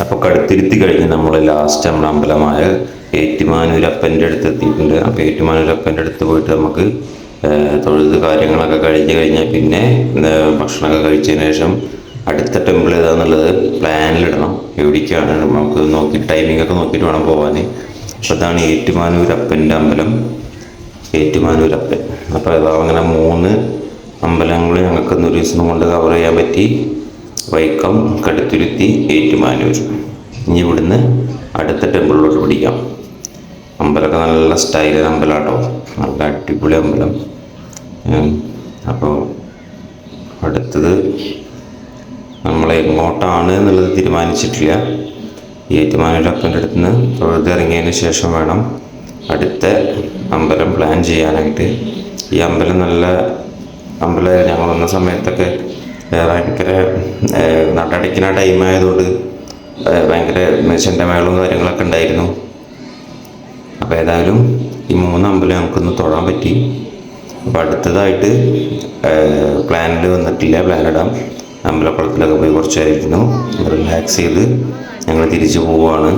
അപ്പോൾ കടുത്തിരുത്തി കഴിഞ്ഞ് നമ്മൾ ലാസ്റ്റ് നമ്മുടെ അമ്പലമായ ഏറ്റുമാനൂരപ്പൻ്റെ അടുത്ത് എത്തിയിട്ടുണ്ട്. അപ്പോൾ ഏറ്റുമാനൂരപ്പൻ്റെ അടുത്ത് പോയിട്ട് നമുക്ക് തൊഴുത് കാര്യങ്ങളൊക്കെ കഴിഞ്ഞ് കഴിഞ്ഞാൽ പിന്നെ ഭക്ഷണമൊക്കെ കഴിച്ചതിന് ശേഷം അടുത്ത ടെമ്പിൾ ഏതാണെന്നുള്ളത് പ്ലാനിലിടണം. എവിടേക്കാണ് നമുക്ക് നോക്കി ടൈമിംഗ് ഒക്കെ നോക്കിയിട്ട് വേണം പോകാൻ. അപ്പോൾ അതാണ് ഏറ്റുമാനൂരപ്പൻ്റെ അമ്പലം, ഏറ്റുമാനൂരപ്പൻ. അപ്പോൾ അതാ അങ്ങനെ 3 അമ്പലങ്ങൾ ഞങ്ങൾക്ക് ഒരു ദിവസം കൊണ്ട് കവർ ചെയ്യാൻ പറ്റി. വൈക്കം, കടുത്തുരുത്തി, ഏറ്റുമാനൂർ. ഇനി ഇവിടുന്ന് അടുത്ത ടെമ്പിളിലോട്ട് പിടിക്കാം. അമ്പലമൊക്കെ നല്ല സ്റ്റൈലൻ അമ്പലമാട്ടോ, നല്ല അടിപൊളി അമ്പലം. അപ്പോൾ അടുത്തത് നമ്മൾ എങ്ങോട്ടാണ് എന്നുള്ളത് തീരുമാനിച്ചിട്ടില്ല. ഏറ്റുമാനൂരപ്പൻ്റെ അടുത്ത് നിന്ന് തൊഴുതിറങ്ങിയതിന് ശേഷം വേണം അടുത്ത അമ്പലം പ്ലാൻ ചെയ്യാനായിട്ട്. ഈ അമ്പലം നല്ല അമ്പലമായിരുന്നു. ഞങ്ങൾ വന്ന സമയത്തൊക്കെ ഭയങ്കര നടയടയ്ക്കുന്ന ടൈമായതുകൊണ്ട് ഭയങ്കര ചെണ്ടമേളവും കാര്യങ്ങളൊക്കെ ഉണ്ടായിരുന്നു. അപ്പോൾ ഏതായാലും ഈ 3 അമ്പലം നമുക്കൊന്ന് തൊഴാൻ പറ്റി. അപ്പോൾ അടുത്തതായിട്ട് പ്ലാനിൽ വന്നിട്ടില്ല, പ്ലാനിടാം. അമ്പലക്കുളത്തിലൊക്കെ പോയി കുറച്ച് നേരമായിരുന്നു റിലാക്സ് ചെയ്ത് ഞങ്ങൾ തിരിച്ചു പോവുകയാണ്.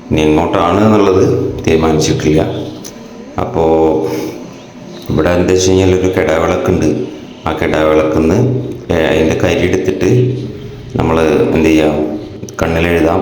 ഇനി എങ്ങോട്ടാണ് എന്നുള്ളത് തീരുമാനിച്ചിട്ടില്ല. അപ്പോൾ ഇവിടെ എന്താ വെച്ച് കഴിഞ്ഞാൽ ഒരു കിടാവിളക്കുണ്ട്. ആ കിടാവിളക്കുന്ന് അതിൻ്റെ കരി എടുത്തിട്ട് നമ്മൾ എന്ത് ചെയ്യാം, കണ്ണിലെഴുതാം.